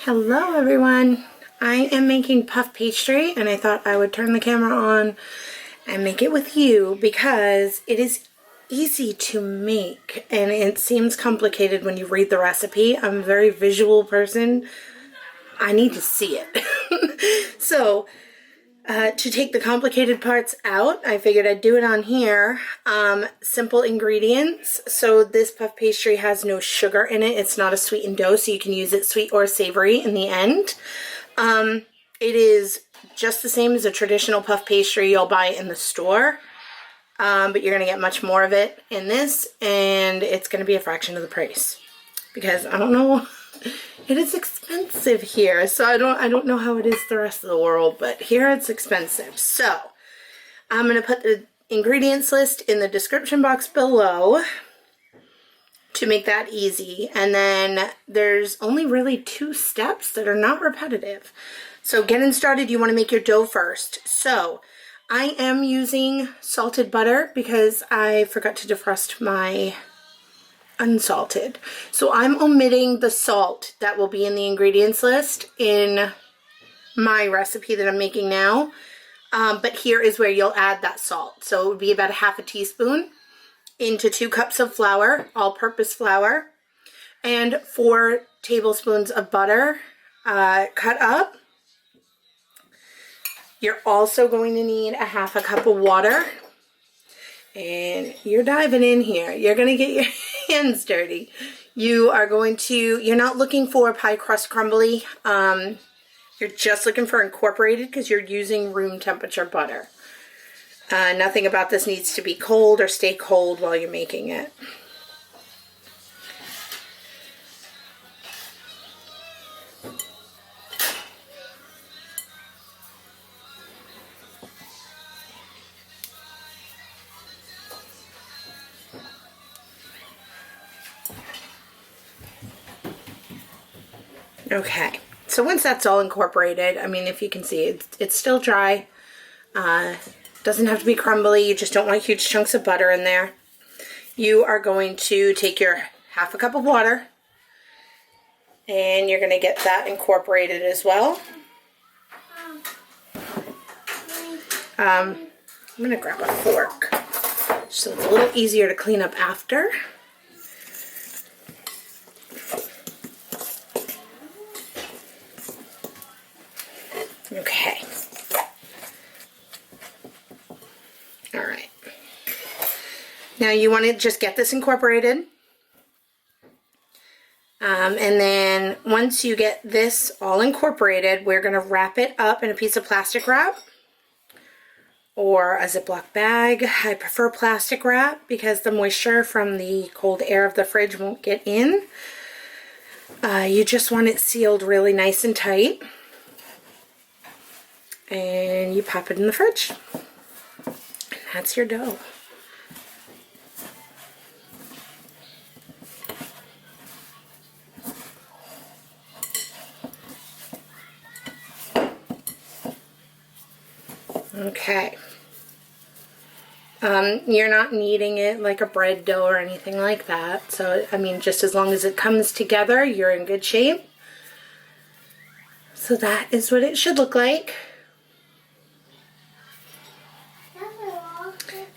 Hello everyone, I am making puff pastry and I thought I would turn the camera on and make it with you because it is easy to make and it seems complicated when you read the recipe. I'm a very visual person. I need to see it. So to take the complicated parts out, I figured I'd do it on here. Simple ingredients. So this puff pastry has no sugar in it. It's not a sweetened dough, so you can use it sweet or savory in the end. It is just the same as a traditional puff pastry you'll buy in the store, but you're going to get much more of it in this, and it's going to be a fraction of the price because I don't know. It is expensive here, so I don't know how it is the rest of the world, but here it's expensive. So I'm going to put the ingredients list in the description box below to make that easy. And then there's only really 2 steps that are not repetitive. So getting started, you want to make your dough first. So I am using salted butter because I forgot to defrost my unsalted. So I'm omitting the salt that will be in the ingredients list in my recipe that I'm making now. But here is where you'll add that salt. So it would be about a half a teaspoon into 2 cups of flour, all-purpose flour, and 4 tablespoons of butter cut up. You're also going to need a half a cup of water. And you're diving in here. You're going to get your hands dirty. You're not looking for pie crust crumbly. You're just looking for incorporated because you're using room temperature butter. Nothing about this needs to be cold or stay cold while you're making it. Okay, so once that's all incorporated, I mean, if you can see, it's still dry. Doesn't have to be crumbly. You just don't want huge chunks of butter in there. You are going to take your half a cup of water and you're going to get that incorporated as well. I'm going to grab a fork so it's a little easier to clean up after. Okay. All right. Now you want to just get this incorporated. And then once you get this all incorporated, we're going to wrap it up in a piece of plastic wrap or a Ziploc bag. I prefer plastic wrap because the moisture from the cold air of the fridge won't get in. You just want it sealed really nice and tight. And you pop it in the fridge. And that's your dough. Okay. You're not kneading it like a bread dough or anything like that. So, I mean, just as long as it comes together, you're in good shape. So that is what it should look like.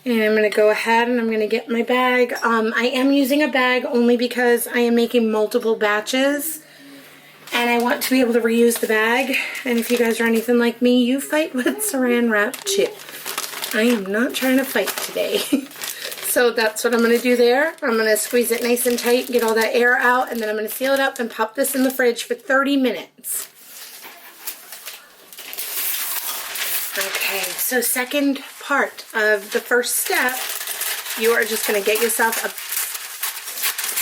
And I'm going to go ahead and I'm going to get my bag. I am using a bag only because I am making multiple batches. And I want to be able to reuse the bag. And if you guys are anything like me, you fight with saran wrap too. I am not trying to fight today. So that's what I'm going to do there. I'm going to squeeze it nice and tight, get all that air out, and then I'm going to seal it up and pop this in the fridge for 30 minutes. Okay, so second part of the first step, you are just going to get yourself a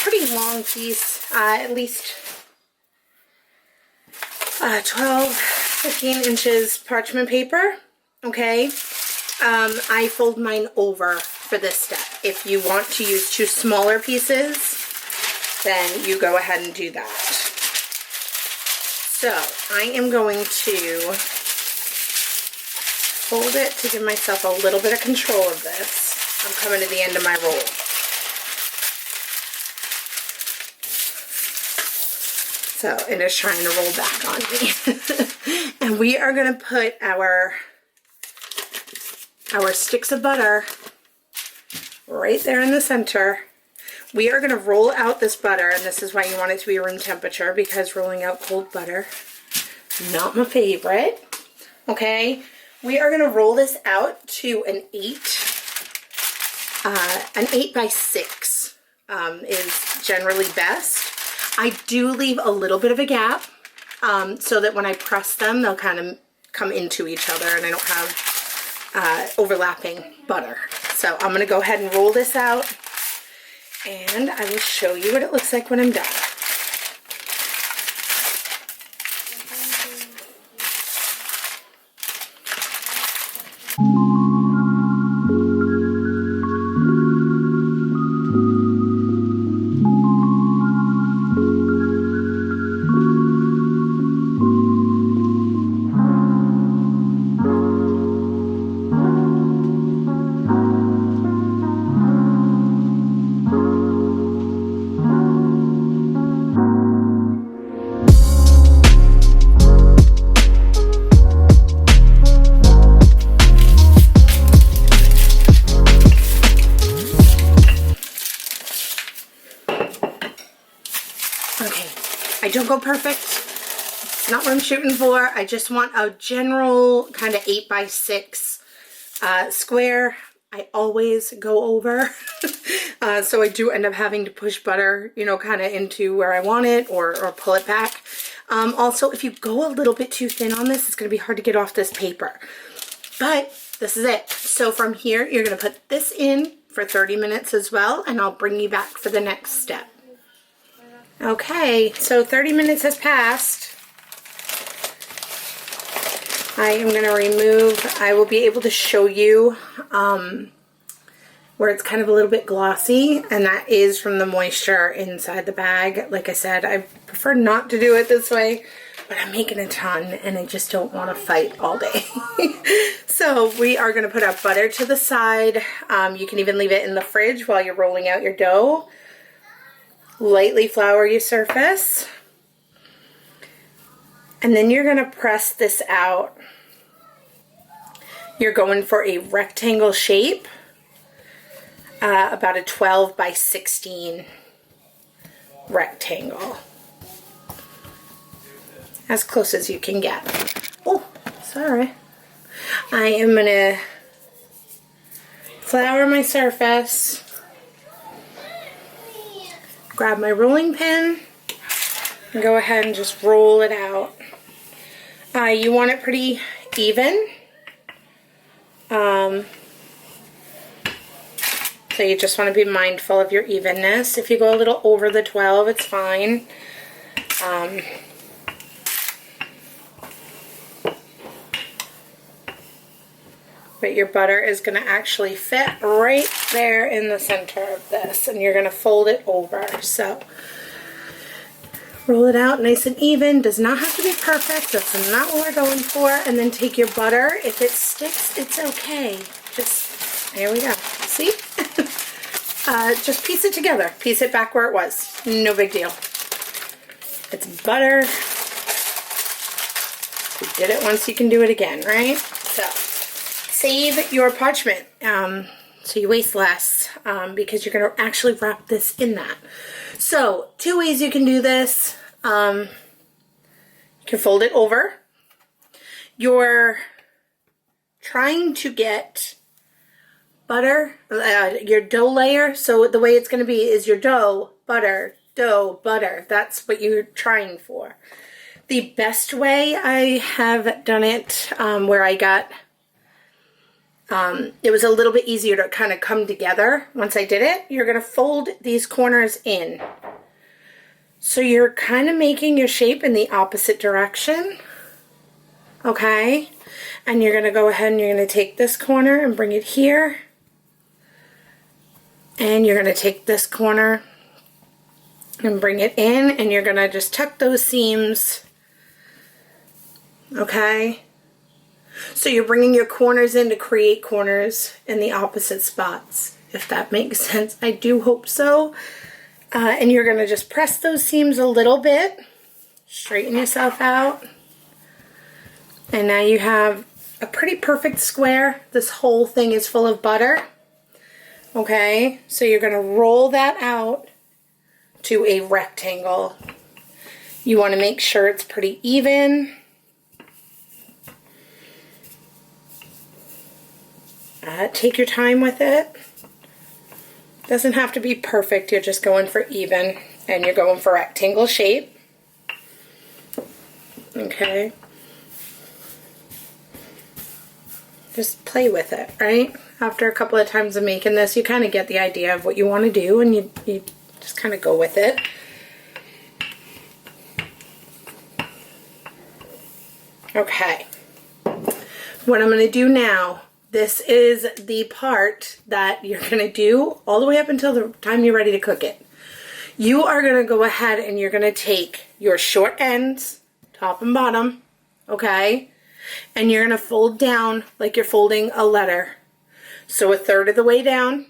pretty long piece, at least 12, 15 inches parchment paper, okay? I fold mine over for this step. If you want to use 2 smaller pieces, then you go ahead and do that. So I am going to fold it to give myself a little bit of control of this. I'm coming to the end of my roll. So it is trying to roll back on me. And we are going to put our sticks of butter right there in the center. We are going to roll out this butter, and this is why you want it to be room temperature, because rolling out cold butter, not my favorite. Okay, we are going to roll this out to an 8 by 6 is generally best. I do leave a little bit of a gap so that when I press them, they'll kind of come into each other and I don't have overlapping butter. So I'm going to go ahead and roll this out, and I will show you what it looks like when I'm done. I don't go perfect. It's not what I'm shooting for. I just want a general kind of 8 by 6 square. I always go over. So I do end up having to push butter, you know, kind of into where I want it or pull it back. Also, if you go a little bit too thin on this, it's going to be hard to get off this paper. But this is it. So from here, you're going to put this in for 30 minutes as well, and I'll bring you back for the next step. Okay, so 30 minutes has passed. I am going to remove, I will be able to show you where it's kind of a little bit glossy, and that is from the moisture inside the bag. Like I said, I prefer not to do it this way, but I'm making a ton and I just don't want to fight all day. So we are going to put our butter to the side. You can even leave it in the fridge while you're rolling out your dough. Lightly flour your surface, and then you're going to press this out. You're going for a rectangle shape, about a 12 by 16 rectangle, as close as you can get. Oh, sorry. I am going to flour my surface. Grab my rolling pin and go ahead and just roll it out. You want it pretty even. So you just want to be mindful of your evenness. If you go a little over the 12, it's fine. But your butter is going to actually fit right there in the center of this, and you're going to fold it over. So roll it out nice and even. Does not have to be perfect. That's not what we're going for. And then take your butter. If it sticks, it's okay. Just, there we go. See? Just piece it together. Piece it back where it was. No big deal. It's butter. If you did it once, you can do it again, right? So save your parchment so you waste less because you're going to actually wrap this in that. So 2 ways you can do this. You can fold it over. You're trying to get butter, your dough layer. So the way it's going to be is your dough, butter, dough, butter. That's what you're trying for. The best way I have done it where I got it was a little bit easier to kind of come together once I did it. You're going to fold these corners in. So you're kind of making your shape in the opposite direction. Okay? And you're going to go ahead and you're going to take this corner and bring it here. And you're going to take this corner and bring it in. And you're going to just tuck those seams. Okay? So you're bringing your corners in to create corners in the opposite spots, if that makes sense. I do hope so. And you're going to just press those seams a little bit. Straighten yourself out. And now you have a pretty perfect square. This whole thing is full of butter. Okay, so you're going to roll that out to a rectangle. You want to make sure it's pretty even. Take your time with it. Doesn't have to be perfect, you're just going for even, and you're going for rectangle shape. Okay. Just play with it, right? After a couple of times of making this, you kind of get the idea of what you want to do, and you just kind of go with it. Okay. What I'm going to do now, this is the part that you're going to do all the way up until the time you're ready to cook it. You are going to go ahead and you're going to take your short ends, top and bottom, okay? And you're going to fold down like you're folding a letter. So a third of the way down,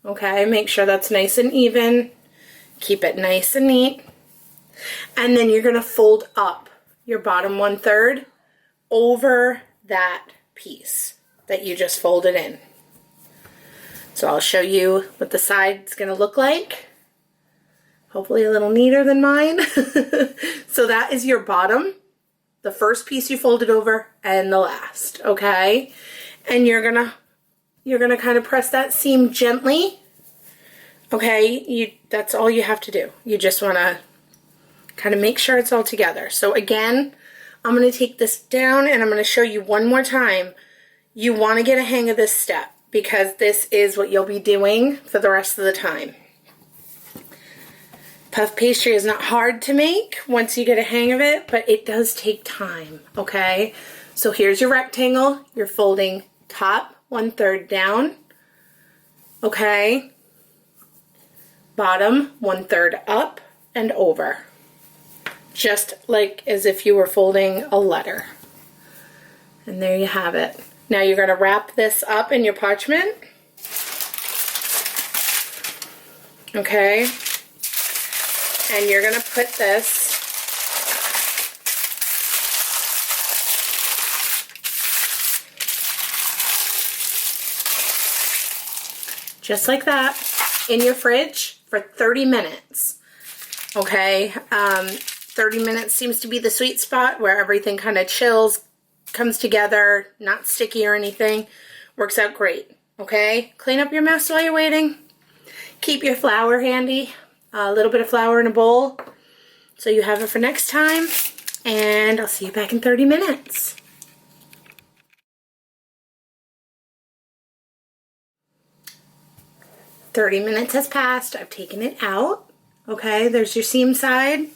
okay? Make sure that's nice and even. Keep it nice and neat. And then you're going to fold up your bottom 1/3 over that piece that you just folded in. So I'll show you what the side's going to look like. Hopefully a little neater than mine. So that is your bottom, the first piece you folded over, and the last, okay? And you're gonna kind of press that seam gently. Okay, that's all you have to do. You just want to kind of make sure it's all together. So again, I'm going to take this down and I'm going to show you one more time. You want to get a hang of this step because this is what you'll be doing for the rest of the time. Puff pastry is not hard to make once you get a hang of it, but it does take time, okay? So here's your rectangle. You're folding top 1/3 down, okay? Bottom 1/3 up and over. Just like as if you were folding a letter. And there you have it. Now you're going to wrap this up in your parchment. Okay. And you're going to put this just like that in your fridge for 30 minutes. Okay. 30 minutes seems to be the sweet spot where everything kind of chills, comes together, not sticky or anything. Works out great. Okay, clean up your mess while you're waiting. Keep your flour handy, a little bit of flour in a bowl so you have it for next time. And I'll see you back in 30 minutes. "30 minutes has passed. I've taken it out. Okay, there's your seam side.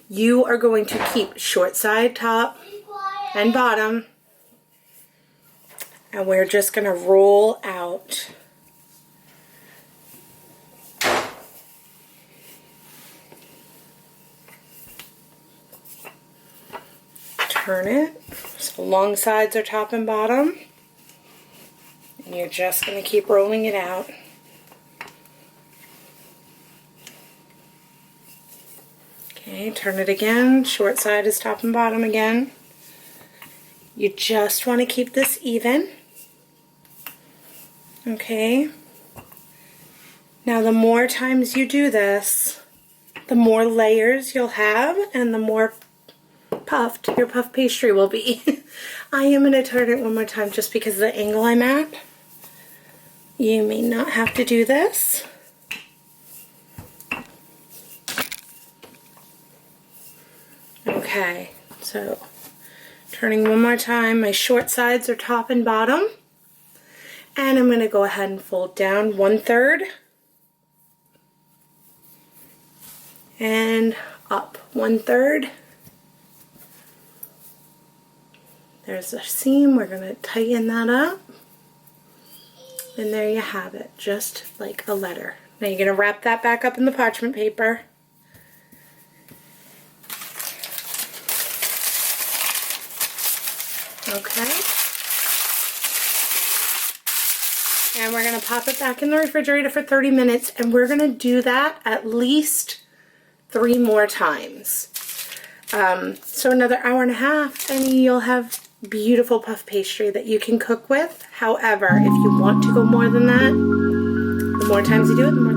You are going to keep short side top and bottom, and we're just going to roll out. Turn it so long sides are top and bottom, and you're just going to keep rolling it out. Okay, turn it again. Short side is top and bottom again. You just want to keep this even. Okay. Now the more times you do this, the more layers you'll have and the more puffed your puff pastry will be. I am going to turn it one more time just because of the angle I'm at. You may not have to do this. Okay, so turning one more time, my short sides are top and bottom, and I'm going to go ahead and fold down 1/3 and up 1/3. There's a seam, we're going to tighten that up, and there you have it, just like a letter. Now you're going to wrap that back up in the parchment paper. Okay. And we're going to pop it back in the refrigerator for 30 minutes, and we're going to do that at least 3 more times. So another hour and a half, and you'll have beautiful puff pastry that you can cook with. However, if you want to go more than that, the more times you do it, the more